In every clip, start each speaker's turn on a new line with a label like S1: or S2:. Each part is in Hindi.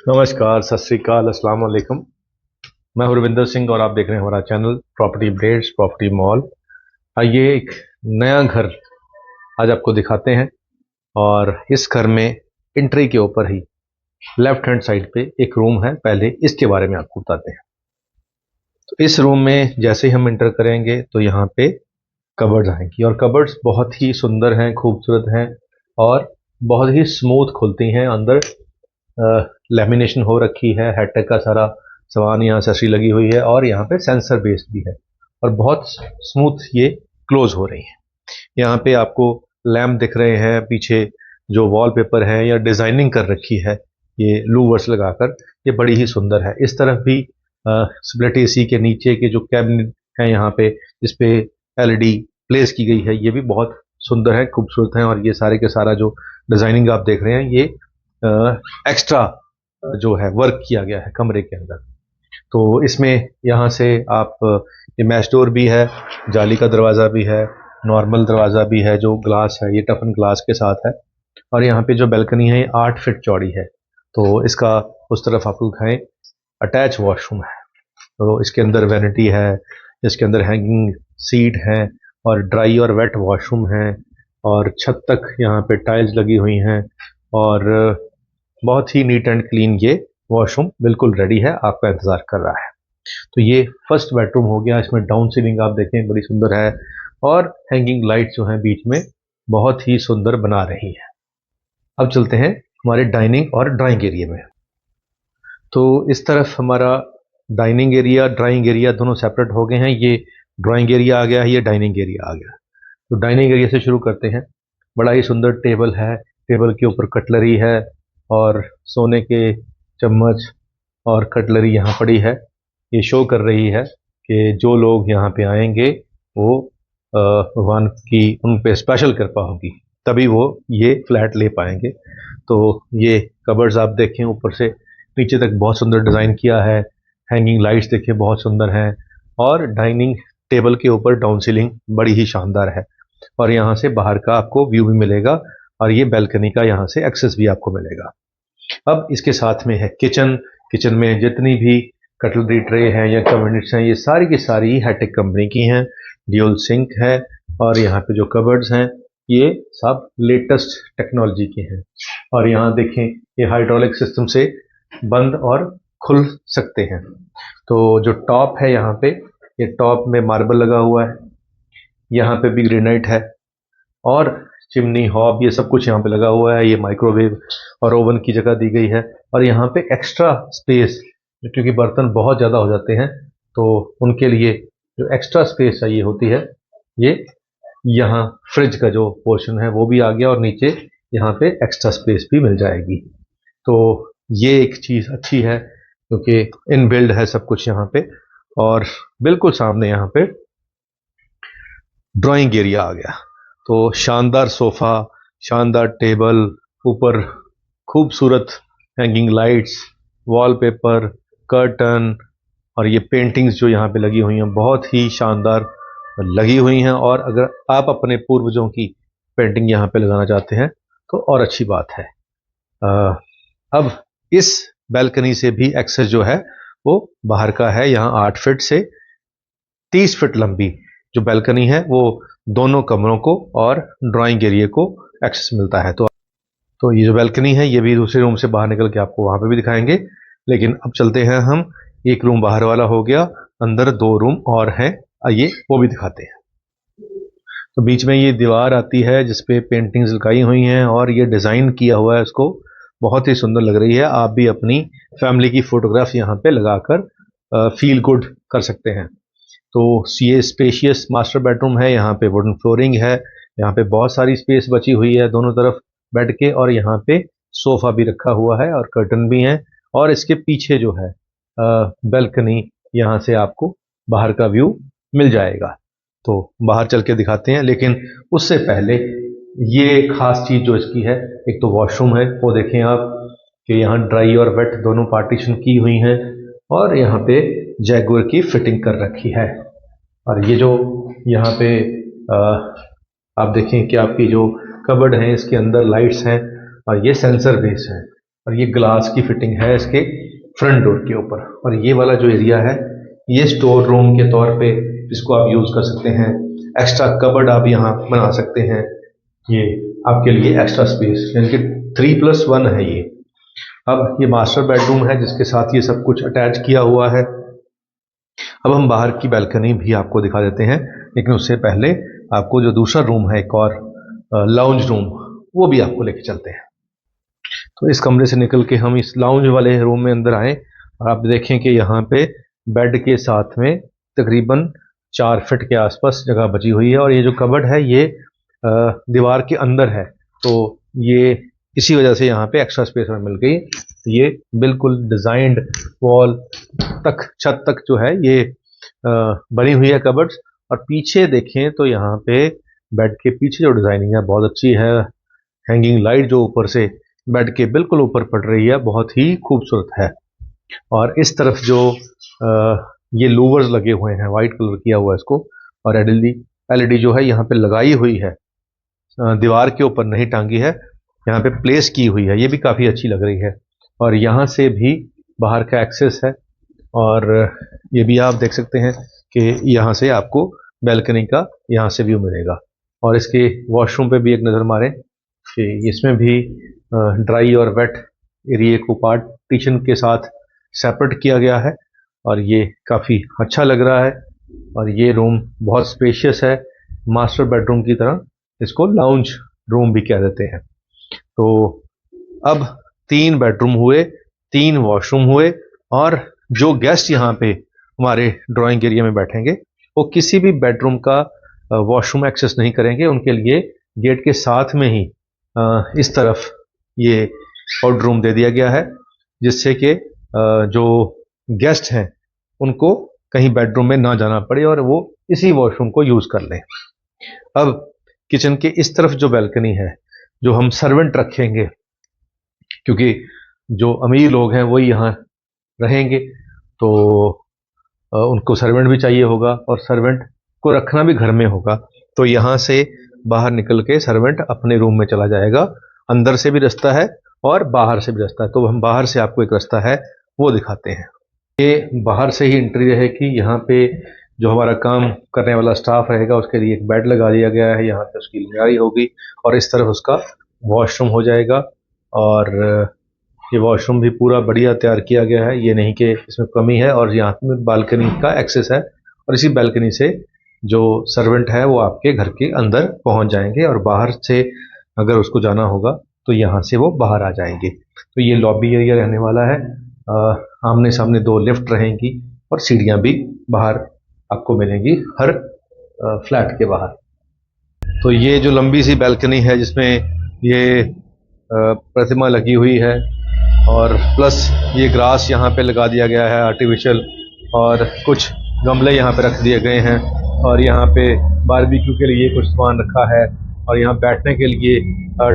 S1: नमस्कार, सत श्री अकाल, अस्सलाम वालेकुम। मैं हूं रविंदर सिंह और आप देख रहे हैं हमारा channel property updates property mall. आइए एक नया घर आज आपको दिखाते हैं। और इस घर में एंट्री के ऊपर ही लेफ्ट हैंड साइड पे एक रूम है। पहले इसके बारे में आपको बताते हैं। तो इस रूम में जैसे ही हम एंटर करेंगे तो यहाँ पे कबर्ड्स आएंगी और कबर्ड्स बहुत ही सुंदर हैं, खूबसूरत हैं और बहुत ही स्मूथ खुलती हैं। अंदर लेमिनेशन हो रखी है, हैटेक का सारा सामान यहाँ से लगी हुई है और यहाँ पे सेंसर बेस्ड भी है और बहुत स्मूथ ये क्लोज हो रही है। यहाँ पे आपको लैम्प दिख रहे हैं, पीछे जो वॉलपेपर है या डिजाइनिंग कर रखी है ये लूवर्स लगाकर, ये बड़ी ही सुंदर है। इस तरफ भी स्प्लिट एसी के नीचे के जो कैबिनेट है यहाँ पे जिसपे एलईडी प्लेस की गई है, ये भी बहुत सुंदर है, खूबसूरत है। और ये सारे के सारा जो डिजाइनिंग आप देख रहे हैं ये एक्स्ट्रा जो है वर्क किया गया है कमरे के अंदर। तो इसमें यहाँ से आप ये मैश डोर भी है, जाली का दरवाज़ा भी है, नॉर्मल दरवाज़ा भी है जो ग्लास है, ये टफन ग्लास के साथ है। और यहाँ पे जो बैल्कनी है ये 8 फीट चौड़ी है। तो इसका उस तरफ आपको दिखाएं, अटैच वॉशरूम है। तो इसके अंदर वैनिटी है, इसके अंदर हैंगिंग सीट है और ड्राई और वेट वॉशरूम है और छत तक यहाँ पे टाइल्स लगी हुई हैं और बहुत ही नीट एंड क्लीन ये वॉशरूम बिल्कुल रेडी है, आपका इंतजार कर रहा है। तो ये फर्स्ट बेडरूम हो गया। इसमें डाउन सीलिंग आप देखें बड़ी सुंदर है और हैंगिंग लाइट जो है बीच में बहुत ही सुंदर बना रही है। अब चलते हैं हमारे डाइनिंग और ड्राइंग एरिया में। तो इस तरफ हमारा डाइनिंग एरिया ड्राइंग एरिया दोनों सेपरेट हो गए हैं। ये ड्राइंग एरिया आ गया है, ये डाइनिंग एरिया आ गया। तो डाइनिंग एरिया से शुरू करते हैं। बड़ा ही सुंदर टेबल है, टेबल के ऊपर कटलरी है और सोने के चम्मच और कटलरी यहाँ पड़ी है। ये शो कर रही है कि जो लोग यहाँ पे आएंगे वो भगवान की उन पे स्पेशल कृपा होगी, तभी वो ये फ्लैट ले पाएंगे। तो ये कबर्ड्स आप देखें ऊपर से नीचे तक बहुत सुंदर डिज़ाइन किया है। हैंगिंग लाइट्स देखिए बहुत सुंदर हैं और डाइनिंग टेबल के ऊपर डाउन सीलिंग बड़ी ही शानदार है। और यहाँ से बाहर का आपको व्यू भी मिलेगा और ये बैल्कनी का यहाँ से एक्सेस भी आपको मिलेगा। अब इसके साथ में है किचन। किचन में जितनी भी कटलरी ट्रे हैं या कैबिनेट्स हैं ये सारी की सारी हैटेक कंपनी की हैं, ड्यूल सिंक है और यहाँ पे जो कबर्ड्स हैं ये सब लेटेस्ट टेक्नोलॉजी के हैं। और यहाँ देखें ये हाइड्रोलिक सिस्टम से बंद और खुल सकते हैं। तो जो टॉप है यहाँ पे, ये टॉप में मार्बल लगा हुआ है, यहाँ पे भी ग्रेनाइट है और चिमनी हॉब ये सब कुछ यहाँ पे लगा हुआ है। ये माइक्रोवेव और ओवन की जगह दी गई है। और यहाँ पे एक्स्ट्रा स्पेस, क्योंकि बर्तन बहुत ज़्यादा हो जाते हैं तो उनके लिए जो एक्स्ट्रा स्पेस चाहिए होती है, ये यहाँ फ्रिज का जो पोर्शन है वो भी आ गया और नीचे यहाँ पे एक्स्ट्रा स्पेस भी मिल जाएगी। तो ये एक चीज़ अच्छी है क्योंकि इनबिल्ड है सब कुछ यहाँ पे। और बिल्कुल सामने यहाँ पे ड्राइंग एरिया आ गया। तो शानदार सोफ़ा, शानदार टेबल, ऊपर खूबसूरत हैंगिंग लाइट्स, वॉलपेपर, कर्टन और ये पेंटिंग्स जो यहाँ पे लगी हुई हैं बहुत ही शानदार लगी हुई हैं। और अगर आप अपने पूर्वजों की पेंटिंग यहाँ पे लगाना चाहते हैं तो और अच्छी बात है। अब इस बैल्कनी से भी एक्सेस जो है वो बाहर का है। यहाँ 8 फीट से 30 फीट लंबी जो बैल्कनी है वो दोनों कमरों को और ड्राइंग एरिया को एक्सेस मिलता है। तो ये जो बैल्कनी है ये भी दूसरे रूम से बाहर निकल के आपको वहां पे भी दिखाएंगे। लेकिन अब चलते हैं हम, एक रूम बाहर वाला हो गया, अंदर 2 रूम और हैं, आइए वो भी दिखाते हैं। तो बीच में ये दीवार आती है जिसपे पेंटिंग्स लगाई हुई हैं और ये डिज़ाइन किया हुआ है, इसको बहुत ही सुंदर लग रही है। आप भी अपनी फैमिली की फोटोग्राफ यहाँ पे लगाकर फील गुड कर सकते हैं। तो ये स्पेशियस मास्टर बेडरूम है, यहाँ पे वुडन फ्लोरिंग है, यहाँ पे बहुत सारी स्पेस बची हुई है दोनों तरफ बेड के। और यहाँ पे सोफा भी रखा हुआ है और कर्टन भी हैं। और इसके पीछे जो है बैल्कनी, यहाँ से आपको बाहर का व्यू मिल जाएगा। तो बाहर चल के दिखाते हैं, लेकिन उससे पहले ये खास चीज़ जो इसकी है, एक तो वॉशरूम है वो देखें आप कि यहाँ ड्राई और वेट दोनों पार्टीशन की हुई हैं और यहाँ पे जैगुआर की फिटिंग कर रखी है। और ये जो यहाँ पे आप देखें कि आपकी जो कबर्ड है इसके अंदर लाइट्स हैं और ये सेंसर बेस है। और ये ग्लास की फिटिंग है इसके फ्रंट डोर के ऊपर। और ये वाला जो एरिया है ये स्टोर रूम के तौर पे इसको आप यूज़ कर सकते हैं। एक्स्ट्रा कबर्ड आप यहाँ बना सकते हैं, ये आपके लिए एक्स्ट्रा स्पेस, यानी कि 3+1 है ये। अब ये मास्टर बेडरूम है जिसके साथ ये सब कुछ अटैच किया हुआ है। अब हम बाहर की बैल्कनी भी आपको दिखा देते हैं, लेकिन उससे पहले आपको जो दूसरा रूम है एक और लाउंज रूम, वो भी आपको लेके चलते हैं। तो इस कमरे से निकल के हम इस लाउंज वाले रूम में अंदर आए और आप देखें कि यहाँ पे बेड के साथ में तकरीबन 4 फीट के आसपास जगह बची हुई है। और ये जो कबर्ड है ये दीवार के अंदर है, तो ये इसी वजह से यहाँ पे एक्स्ट्रा स्पेस हमें मिल गई। ये बिल्कुल डिजाइंड वॉल तक, छत तक जो है ये बनी हुई है कबर्ड्स। और पीछे देखें तो यहाँ पे बेड के पीछे जो डिजाइनिंग है बहुत अच्छी है। हैंगिंग लाइट जो ऊपर से बेड के बिल्कुल ऊपर पड़ रही है, बहुत ही खूबसूरत है। और इस तरफ जो ये लूवर्स लगे हुए हैं, वाइट कलर किया हुआ है इसको, और एलईडी जो है यहाँ पे लगाई हुई है, दीवार के ऊपर नहीं टांगी है, यहाँ पे प्लेस की हुई है, ये भी काफ़ी अच्छी लग रही है। और यहाँ से भी बाहर का एक्सेस है। और ये भी आप देख सकते हैं कि यहाँ से आपको बैल्कनी का यहाँ से व्यू मिलेगा। और इसके वॉशरूम पे भी एक नज़र मारें कि इसमें भी ड्राई और वेट एरिया को पार्टीशन के साथ सेपरेट किया गया है और ये काफ़ी अच्छा लग रहा है। और ये रूम बहुत स्पेशियस है, मास्टर बेडरूम की तरह इसको लाउंज रूम भी कह देते हैं। तो अब 3 बेडरूम हुए, 3 वॉशरूम हुए, और जो गेस्ट यहाँ पे हमारे ड्राइंग एरिया में बैठेंगे वो किसी भी बेडरूम का वॉशरूम एक्सेस नहीं करेंगे। उनके लिए गेट के साथ में ही इस तरफ ये आउट रूम दे दिया गया है, जिससे कि जो गेस्ट हैं उनको कहीं बेडरूम में ना जाना पड़े और वो इसी वॉशरूम को यूज़ कर लें। अब किचन के इस तरफ जो बैल्कनी है, जो हम सर्वेंट रखेंगे, क्योंकि जो अमीर लोग हैं वही यहाँ रहेंगे, तो उनको सर्वेंट भी चाहिए होगा और सर्वेंट को रखना भी घर में होगा। तो यहाँ से बाहर निकल के सर्वेंट अपने रूम में चला जाएगा। अंदर से भी रास्ता है और बाहर से भी रास्ता है, तो हम बाहर से आपको एक रास्ता है वो दिखाते हैं। ये बाहर से ही एंट्री रहेगी। यहाँ पे जो हमारा काम करने वाला स्टाफ रहेगा उसके लिए एक बेड लगा दिया गया है, यहाँ पे उसकी अलमारी होगी और इस तरफ उसका वॉशरूम हो जाएगा। और ये वॉशरूम भी पूरा बढ़िया तैयार किया गया है, ये नहीं कि इसमें कमी है। और यहाँ पे बालकनी का एक्सेस है और इसी बालकनी से जो सर्वेंट है वो आपके घर के अंदर पहुँच जाएंगे और बाहर से अगर उसको जाना होगा तो यहाँ से वो बाहर आ जाएंगे। तो ये लॉबी एरिया रहने वाला है। आमने सामने 2 लिफ्ट रहेंगी और सीढ़ियाँ भी बाहर आपको मिलेंगी हर फ्लैट के बाहर। तो ये जो लंबी सी बैल्कनी है जिसमें ये प्रतिमा लगी हुई है और प्लस ये ग्रास यहाँ पे लगा दिया गया है आर्टिफिशियल, और कुछ गमले यहाँ पे रख दिए गए हैं और यहाँ पे बारबेक्यू के लिए कुछ सामान रखा है और यहाँ बैठने के लिए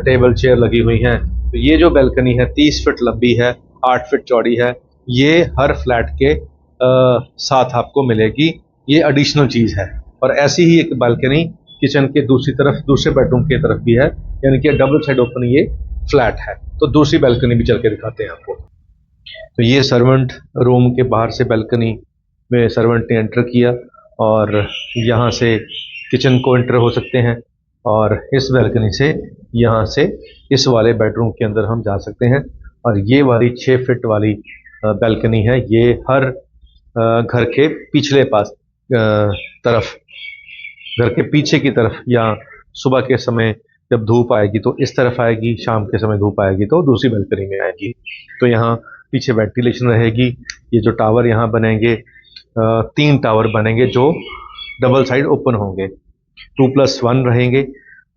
S1: टेबल चेयर लगी हुई हैं। तो ये जो बैल्कनी है 30 फीट लंबी है, 8 फीट चौड़ी है। ये हर फ्लैट के साथ आपको मिलेगी, ये एडिशनल चीज़ है। और ऐसी ही एक बालकनी किचन के दूसरी तरफ, दूसरे बेडरूम की तरफ भी है, यानी कि डबल साइड ओपन ये फ्लैट है। तो दूसरी बालकनी भी चल के दिखाते हैं आपको। तो ये सर्वेंट रूम के बाहर से बालकनी में सर्वेंट ने एंटर किया और यहाँ से किचन को एंटर हो सकते हैं और इस बालकनी से यहाँ से इस वाले बेडरूम के अंदर हम जा सकते हैं। और ये वाली 6 फीट वाली बालकनी है, ये हर घर के पिछले पास तरफ, घर के पीछे की तरफ, या सुबह के समय जब धूप आएगी तो इस तरफ आएगी, शाम के समय धूप आएगी तो दूसरी बालकनी में आएगी। तो यहाँ पीछे वेंटिलेशन रहेगी। ये जो टावर यहाँ बनेंगे, 3 टावर बनेंगे जो डबल साइड ओपन होंगे, 2+1 रहेंगे।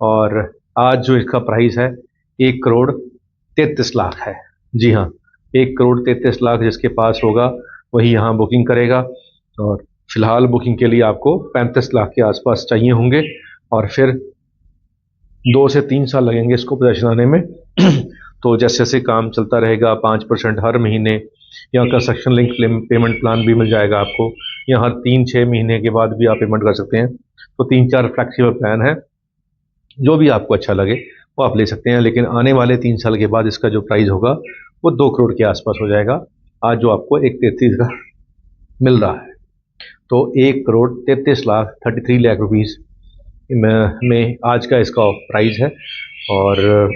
S1: और आज जो इसका प्राइस है 1,33,00,000 है। जी हाँ, 1,33,00,000 जिसके पास होगा वही यहाँ बुकिंग करेगा। और फिलहाल बुकिंग के लिए आपको 35 लाख के आसपास चाहिए होंगे और फिर 2 से 3 साल लगेंगे इसको पोजेशन आने में। तो जैसे जैसे काम चलता रहेगा 5% हर महीने, यहाँ कंस्ट्रक्शन लिंक पेमेंट प्लान भी मिल जाएगा आपको। यहाँ 3-6 महीने के बाद भी आप पेमेंट कर सकते हैं। तो 3-4 फ्लेक्सिबल प्लान है, जो भी आपको अच्छा लगे वो आप ले सकते हैं, लेकिन आने वाले 3 साल के बाद इसका जो प्राइस होगा वो 2 करोड़ के आसपास हो जाएगा। आज जो आपको 133 का मिल रहा है, तो 1 करोड़ 33 लाख 33 लाख रुपीज़ में आज का इसका प्राइस है। और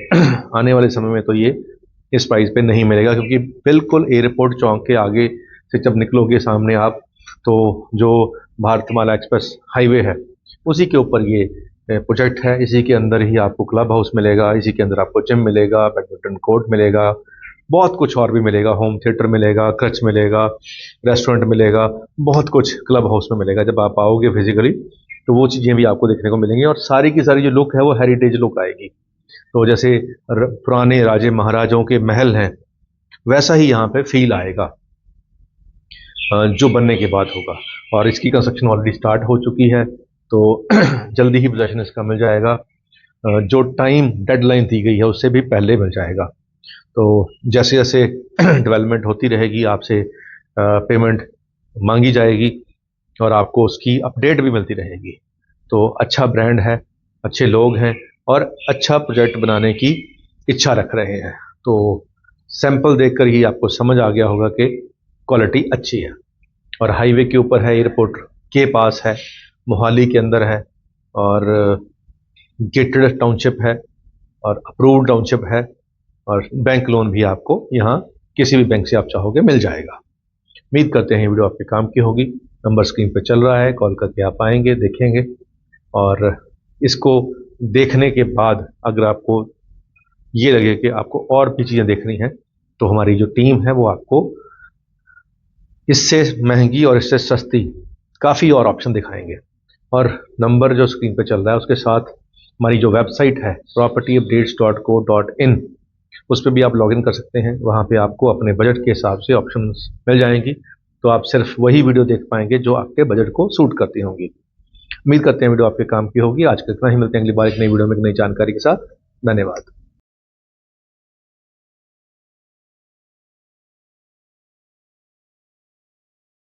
S1: आने वाले समय में तो ये इस प्राइस पे नहीं मिलेगा, क्योंकि बिल्कुल एयरपोर्ट चौक के आगे से जब निकलोगे सामने आप, तो जो भारतमाला एक्सप्रेस हाईवे है उसी के ऊपर ये प्रोजेक्ट है। इसी के अंदर ही आपको क्लब हाउस मिलेगा, इसी के अंदर आपको जिम मिलेगा, बैडमिंटन कोर्ट मिलेगा, बहुत कुछ और भी मिलेगा, होम थिएटर मिलेगा, क्रच मिलेगा, रेस्टोरेंट मिलेगा, बहुत कुछ क्लब हाउस में मिलेगा। जब आप आओगे फिजिकली तो वो चीज़ें भी आपको देखने को मिलेंगी, और सारी की सारी जो लुक है वो हेरिटेज लुक आएगी। तो जैसे पुराने राजे महाराजाओं के महल हैं वैसा ही यहाँ पे फील आएगा जो बनने के बाद होगा। और इसकी कंस्ट्रक्शन ऑलरेडी स्टार्ट हो चुकी है, तो जल्दी ही पोजेशन इसका मिल जाएगा। जो टाइम डेडलाइन दी गई है उससे भी पहले मिल जाएगा। तो जैसे जैसे डेवलपमेंट होती रहेगी आपसे पेमेंट मांगी जाएगी और आपको उसकी अपडेट भी मिलती रहेगी। तो अच्छा ब्रांड है, अच्छे लोग हैं और अच्छा प्रोजेक्ट बनाने की इच्छा रख रहे हैं। तो सैंपल देखकर ही आपको समझ आ गया होगा कि क्वालिटी अच्छी है। और हाईवे के ऊपर है, एयरपोर्ट के पास है, मोहाली के अंदर है, और गेटेड टाउनशिप है और अप्रूव्ड टाउनशिप है, और बैंक लोन भी आपको यहाँ किसी भी बैंक से आप चाहोगे मिल जाएगा। उम्मीद करते हैं वीडियो आपके काम की होगी। नंबर स्क्रीन पे चल रहा है, कॉल करके आप आएंगे, देखेंगे, और इसको देखने के बाद अगर आपको ये लगे कि आपको और भी चीज़ें देखनी है तो हमारी जो टीम है वो आपको इससे महंगी और इससे सस्ती काफ़ी और ऑप्शन दिखाएंगे। और नंबर जो स्क्रीन पे चल रहा है उसके साथ हमारी जो वेबसाइट है propertyupdates.co.in, उस पर भी आप लॉगिन कर सकते हैं। वहाँ पे आपको अपने बजट के हिसाब से ऑप्शंस मिल जाएंगी, तो आप सिर्फ वही वीडियो देख पाएंगे जो आपके बजट को सूट करती होंगी। उम्मीद करते हैं वीडियो आपके काम की होगी। आज के इतना ही, मिलते हैं अगली बार एक नई वीडियो में एक नई जानकारी के साथ। धन्यवाद।